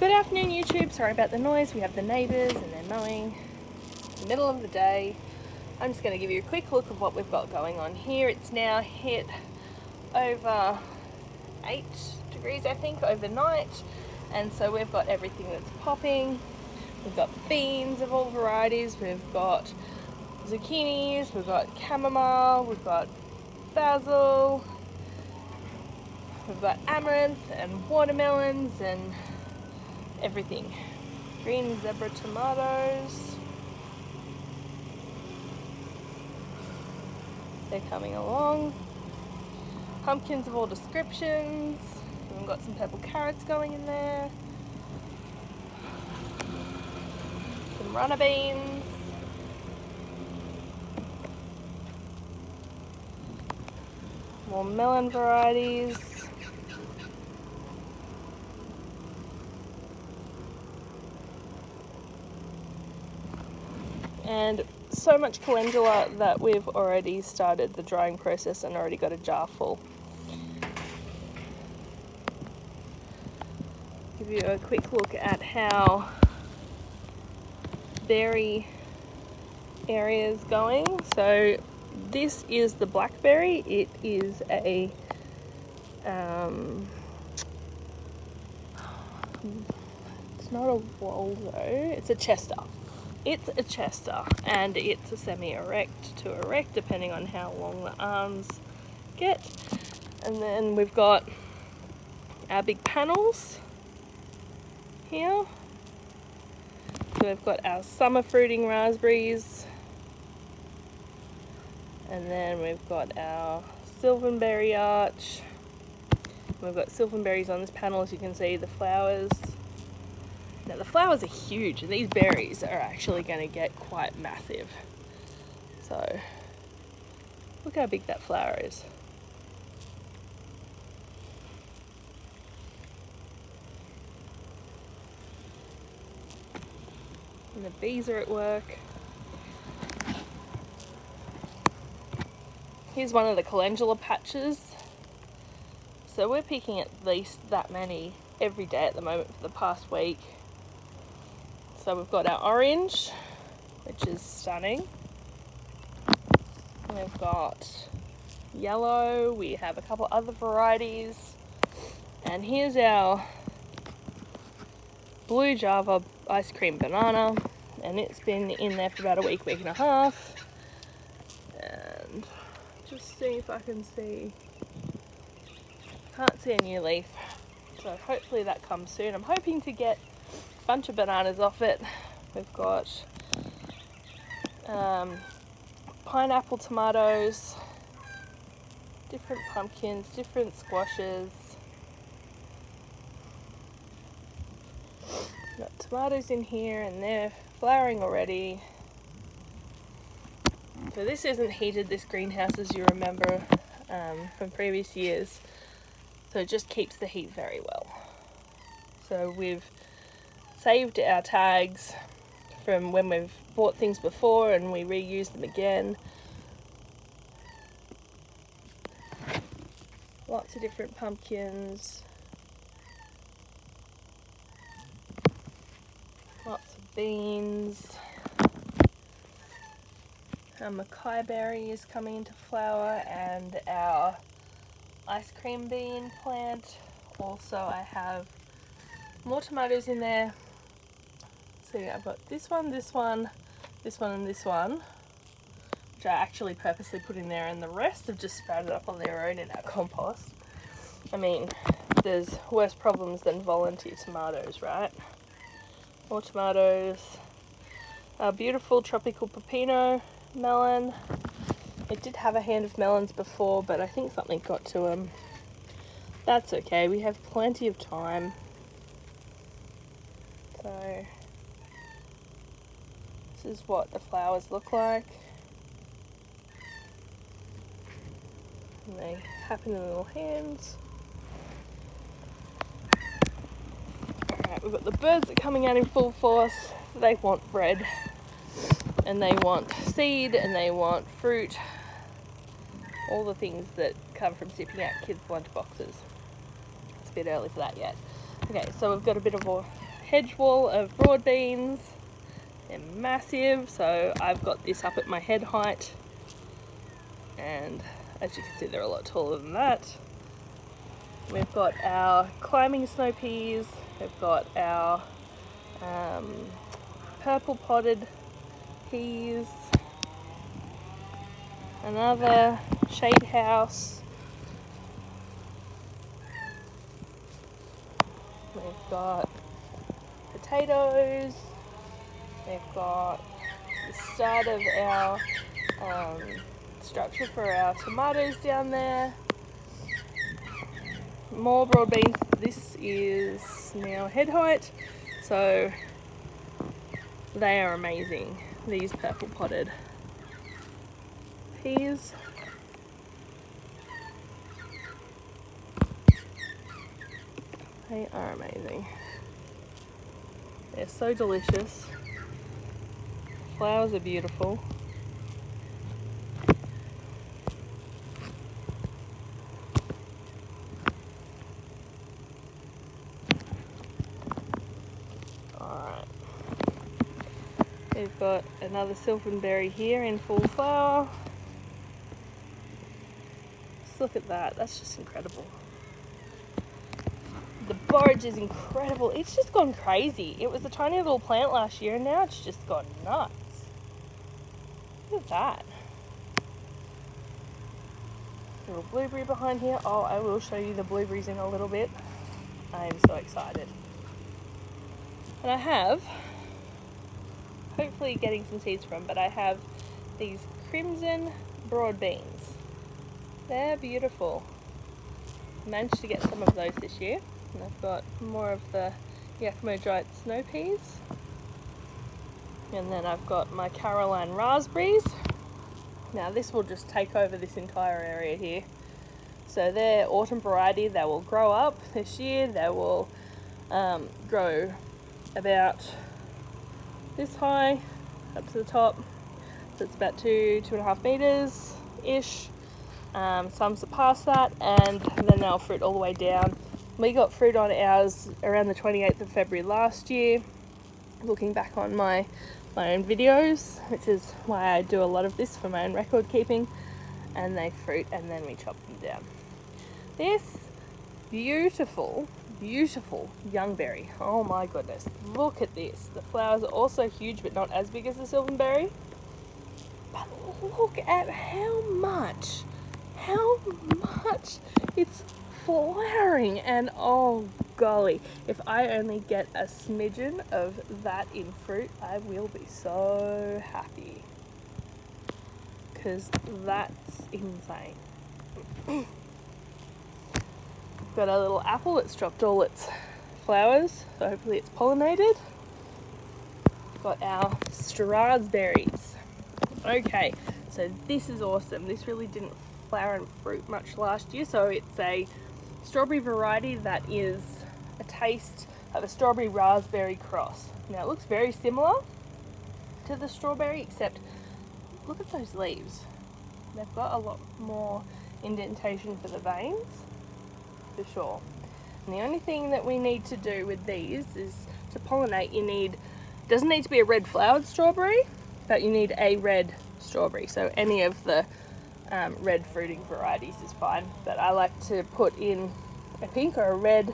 Good afternoon, YouTube. Sorry about the noise. We have the neighbours and they're mowing. It's the middle of the day. I'm just going to give you a quick look of what we've got going on here. It's now hit over 8 degrees, I think, overnight. And so we've got everything that's popping. We've got beans of all varieties. We've got zucchinis. We've got chamomile. We've got basil. We've got amaranth and watermelons and everything. Green zebra tomatoes. They're coming along. Pumpkins of all descriptions. We've got some purple carrots going in there. Some runner beans. More melon varieties. And so much calendula that we've already started the drying process and already got a jar full. Give you a quick look at how berry area is going. So this is the blackberry. It is a it's not a Waldo, it's a Chester. It's a Chester, and it's a semi-erect to erect, depending on how long the arms get. And then we've got our big panels here. So we've got our summer fruiting raspberries. And then we've got our silverberry arch. We've got silverberries on this panel, as you can see, the flowers. Now the flowers are huge, and these berries are actually going to get quite massive. So look how big that flower is. And the bees are at work. Here's one of the calendula patches. So we're picking at least that many every day at the moment for the past week. So we've got our orange, which is stunning. We've got yellow. We have a couple other varieties. And here's our blue Java ice cream banana. And it's been in there for about a week, week and a half. And just see if I can see. Can't see a new leaf. So hopefully that comes soon. I'm hoping to get bunch of bananas off it. We've got pineapple tomatoes, different pumpkins, different squashes. Got tomatoes in here and they're flowering already. So this isn't heated, this greenhouse, as you remember from previous years. So it just keeps the heat very well. So we've saved our tags from when we've bought things before and we reuse them again. Lots of different pumpkins. Lots of beans. Our Mackay berry is coming into flower, and our ice cream bean plant. Also I have more tomatoes in there. So I've got this one, this one, this one and this one, which I actually purposely put in there, and the rest have just sprouted up on their own in our compost. I mean, there's worse problems than volunteer tomatoes, right? More tomatoes. Our beautiful tropical pepino melon. It did have a hand of melons before, but I think something got to them. That's okay, we have plenty of time. So this is what the flowers look like. And they happen in little hands. Alright, we've got the birds that are coming out in full force. They want bread. And they want seed, and they want fruit. All the things that come from sipping out kids' lunch boxes. It's a bit early for that yet. Okay, so we've got a bit of hedge wall of broad beans. They're massive, so I've got this up at my head height, and as you can see they're a lot taller than that. We've got our climbing snow peas, we've got our purple potted peas, another shade house. We've got potatoes, we've got the start of our structure for our tomatoes down there. More broad beans. This is now head height, so they are amazing, these purple potted peas. They are amazing. They're so delicious. Flowers are beautiful. Alright. We've got another sylvanberry here in full flower. Just look at that, that's just incredible. The borage is incredible. It's just gone crazy. It was a tiny little plant last year and now it's just gone nuts. Look at that. Little blueberry behind here. Oh, I will show you the blueberries in a little bit. I am so excited. And I have, hopefully getting some seeds from, but I have these crimson broad beans. They're beautiful. Managed to get some of those this year. And I've got more of the Yakimo dried snow peas. And then I've got my Caroline raspberries. Now this will just take over this entire area here. So they're autumn variety. They will grow up this year. They will grow about this high up to the top. So it's about 2.5 meters ish. Some surpass that, and then they'll fruit all the way down. We got fruit on ours around the 28th of February last year. Looking back on my own videos, which is why I do a lot of this for my own record keeping, and they fruit and then we chop them down. This beautiful young berry, oh my goodness, look at this. The flowers are also huge but not as big as the sylvanberry, but look at how much it's flowering, and oh golly, if I only get a smidgen of that in fruit, I will be so happy, because that's insane. Got a little apple that's dropped all its flowers, so hopefully it's pollinated. Got our raspberries. Okay, so this is awesome. This really didn't flower and fruit much last year, so it's a strawberry variety that is a taste of a strawberry raspberry cross. Now it looks very similar to the strawberry, except look at those leaves. They've got a lot more indentation for the veins, for sure. And the only thing that we need to do with these is to pollinate, doesn't need to be a red flowered strawberry, but you need a red strawberry. So any of the red fruiting varieties is fine, but I like to put in a pink or a red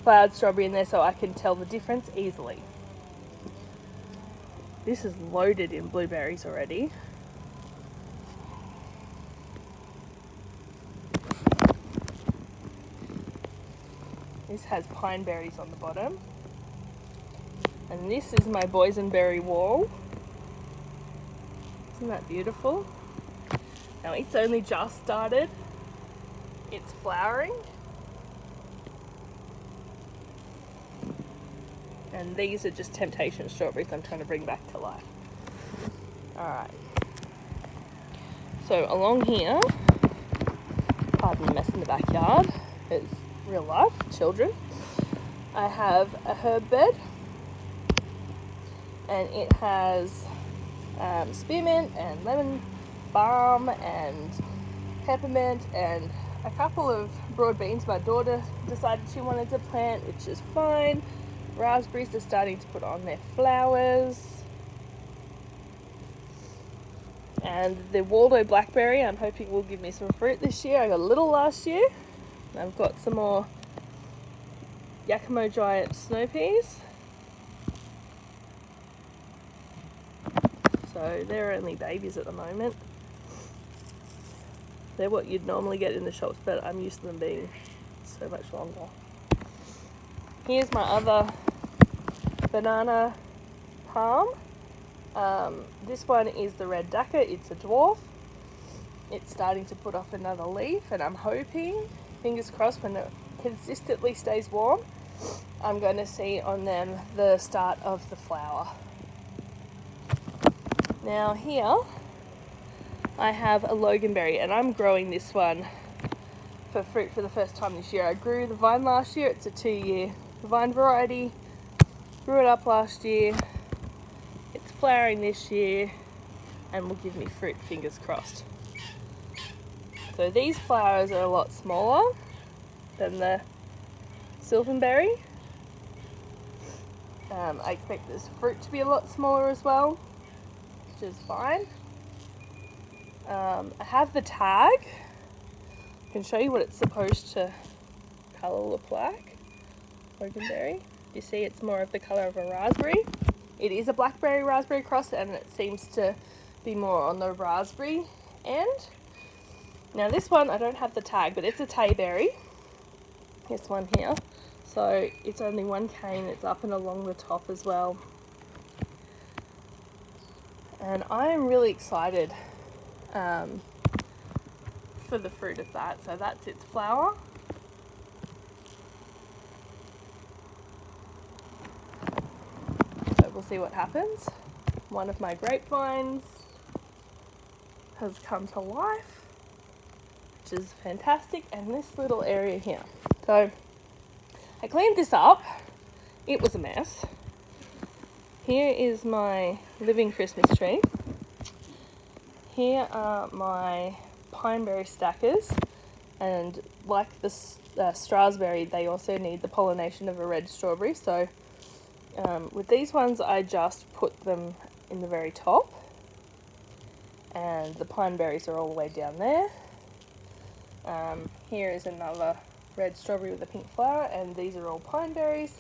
flowered strawberry in there so I can tell the difference easily. This is loaded in blueberries already. This has pine berries on the bottom. And this is my boysenberry wall. Isn't that beautiful? Now it's only just started. It's flowering. And these are just temptation strawberries I'm trying to bring back to life. Alright. So along here, pardon the mess in the backyard, it's real life, children. I have a herb bed, and it has spearmint and lemon balm and peppermint and a couple of broad beans my daughter decided she wanted to plant, which is fine. raspberries are starting to put on their flowers. And the Waldo blackberry, I'm hoping will give me some fruit this year. I got a little last year. And I've got some more Yakimo giant snow peas. So they're only babies at the moment. They're what you'd normally get in the shops, but I'm used to them being so much longer. Here's my other banana palm. This one is the red Dakar. It's a dwarf. It's starting to put off another leaf, and I'm hoping, fingers crossed, when it consistently stays warm, I'm going to see on them the start of the flower. Now here I have a loganberry, and I'm growing this one for fruit for the first time this year. I grew the vine last year. It's a 2-year vine variety. Grew it up last year. It's flowering this year and will give me fruit, fingers crossed. So these flowers are a lot smaller than the sylvanberry. I expect this fruit to be a lot smaller as well, which is fine. I have the tag. I can show you what it's supposed to colour look like. Loganberry. You see it's more of the colour of a raspberry. It is a blackberry raspberry cross, and it seems to be more on the raspberry end. Now this one, I don't have the tag, but it's a tayberry. This one here. So it's only one cane. It's up and along the top as well. And I am really excited for the fruit of that. So that's its flower. So we'll see what happens. One of my grapevines has come to life, which is fantastic. And this little area here. So I cleaned this up. It was a mess. Here is my living Christmas tree. Here are my pineberry stackers, and like the Strasberry, they also need the pollination of a red strawberry. So with these ones, I just put them in the very top, and the pineberries are all the way down there. Here is another red strawberry with a pink flower, and these are all pineberries.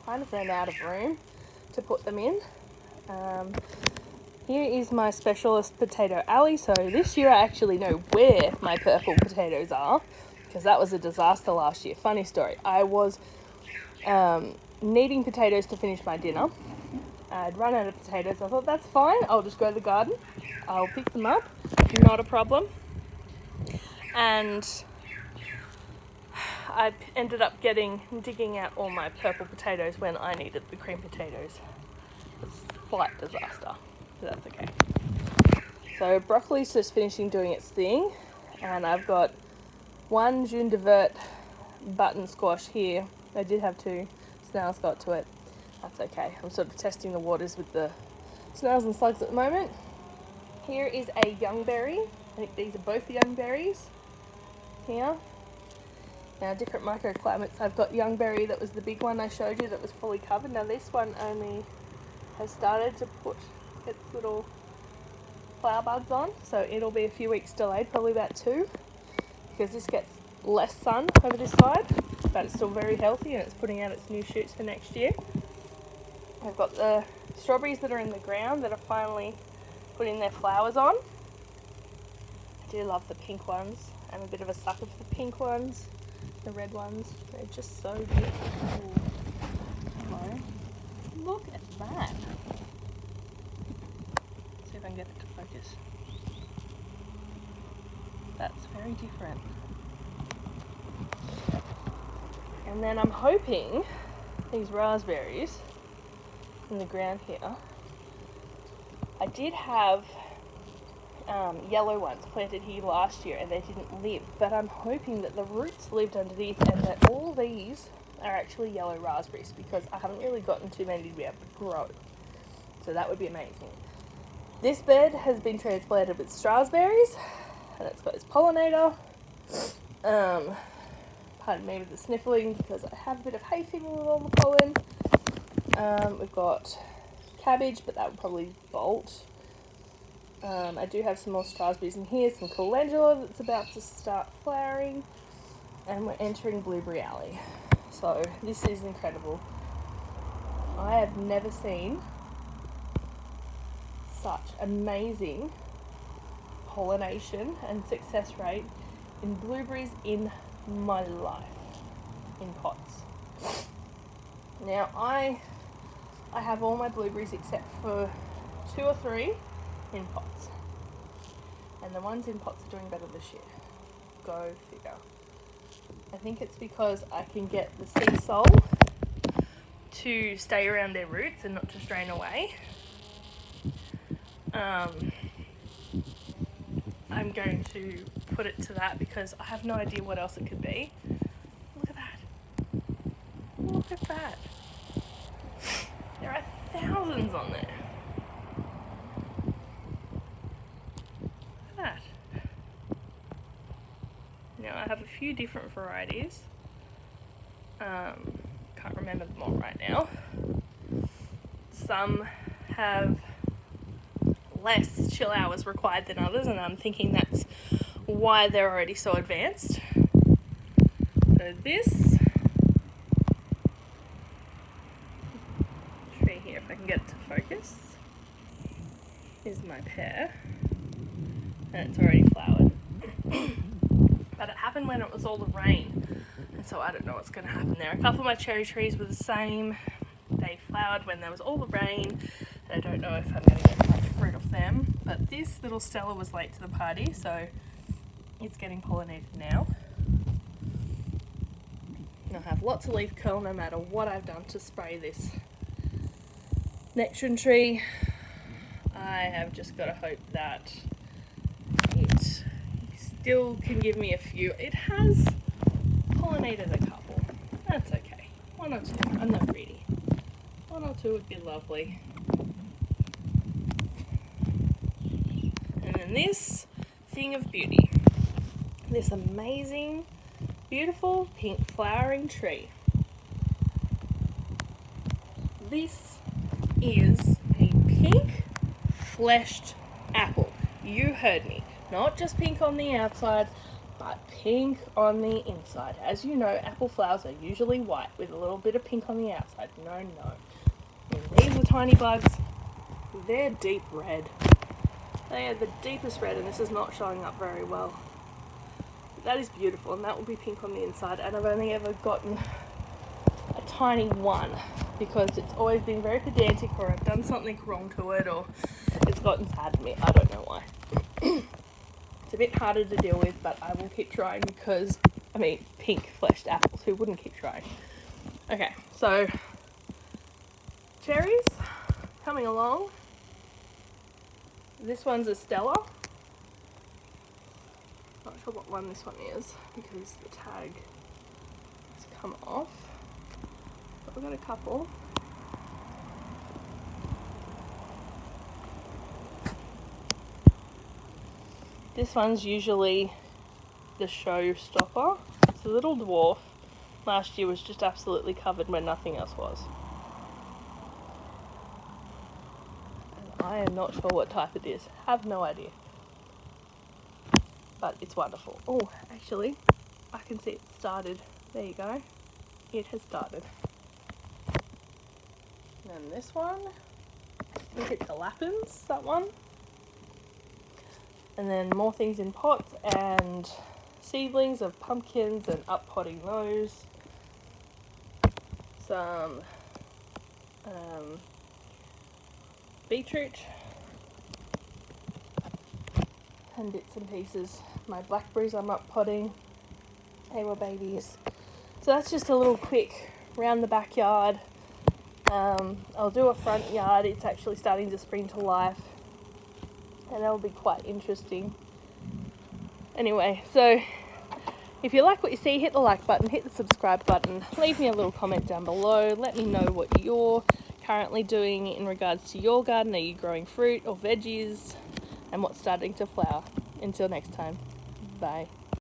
Kind of ran out of room to put them in. Here is my specialist potato alley. So this year I actually know where my purple potatoes are, because that was a disaster last year. Funny story. I was needing potatoes to finish my dinner. I'd run out of potatoes. I thought, that's fine. I'll just go to the garden. I'll pick them up. Not a problem. And I ended up digging out all my purple potatoes when I needed the cream potatoes. It's a slight disaster, but that's okay. So broccoli's just finishing doing its thing, and I've got one June de Vert button squash here. I did have 2 snails got to it. That's okay. I'm sort of testing the waters with the snails and slugs at the moment. Here is a young berry. I think these are both young berries here. Now, different microclimates. I've got youngberry, that was the big one I showed you that was fully covered. Now this one only has started to put its little flower buds on, so it'll be a few weeks delayed, probably about 2, because this gets less sun over this side, but it's still very healthy and it's putting out its new shoots for next year. I've got the strawberries that are in the ground that are finally putting their flowers on. I do love the pink ones. I'm a bit of a sucker for the pink ones. The red ones, they're just so beautiful. Hello. Look at that. See if I can get it to focus. That's very different. And then I'm hoping these raspberries in the ground here. I did have yellow ones planted here last year and they didn't live, but I'm hoping that the roots lived underneath and that all these are actually yellow raspberries, because I haven't really gotten too many to be able to grow. So that would be amazing. This bed has been transplanted with Strasberries, and it's got its pollinator. Pardon me with the sniffling, because I have a bit of hay fever with all the pollen. We've got cabbage, but that would probably bolt. I do have some more strasberries in here, some calendula that's about to start flowering, and we're entering Blueberry Alley. So this is incredible. I have never seen such amazing pollination and success rate in blueberries in my life in pots. Now I have all my blueberries except for 2 or 3 in pots, and the ones in pots are doing better this year. Go figure. I think it's because I can get the sea salt to stay around their roots and not just drain away. I'm going to put it to that because I have no idea what else it could be. Look at that. Look at that. There are thousands on there. Look at that. Now I have a few different varieties. Can't remember them all right now. Some have less chill hours required than others, and I'm thinking that's why they're already so advanced. So this tree here, if I can get it to focus, is my pear, and it's already flowered. But it happened when it was all the rain, and so I don't know what's going to happen there. A couple of my cherry trees were the same. They flowered when there was all the rain, and I don't know if I'm going to get much fruit off them. But this little Stella was late to the party, so it's getting pollinated now. And I'll have lots of leaf curl no matter what I've done to spray this nectarine tree. I have just got to hope that it still can give me a few. It has pollinated a couple. That's okay. 1 or 2. I'm not greedy. 1 or 2 would be lovely. And then this thing of beauty. This amazing, beautiful pink flowering tree. This is a pink fleshed apple. You heard me. Not just pink on the outside, but pink on the inside. As you know, apple flowers are usually white with a little bit of pink on the outside. No. And these are tiny bugs. They're deep red. They are the deepest red, and this is not showing up very well. But that is beautiful, and that will be pink on the inside. And I've only ever gotten a tiny one because it's always been very pedantic, or I've done something wrong to it, or it's gotten sad to me. I don't know why. It's a bit harder to deal with, but I will keep trying because, I mean, pink fleshed apples, who wouldn't keep trying? Okay, so cherries coming along. This one's a Stella. Not sure what one this one is because the tag has come off. But we've got a couple. This one's usually the showstopper. It's a little dwarf. Last year was just absolutely covered when nothing else was. And I am not sure what type it is. Have no idea. But it's wonderful. Oh, actually, I can see it started. There you go. It has started. And then this one, I think it's a Lapins, that one. And then more things in pots and seedlings of pumpkins and up-potting those. Some beetroot and bits and pieces. My blackberries I'm up-potting. They were babies. So that's just a little quick round the backyard. I'll do a front yard. It's actually starting to spring to life. And that will be quite interesting. Anyway, so if you like what you see, hit the like button, hit the subscribe button, leave me a little comment down below. Let me know what you're currently doing in regards to your garden. Are you growing fruit or veggies? And what's starting to flower? Until next time, bye.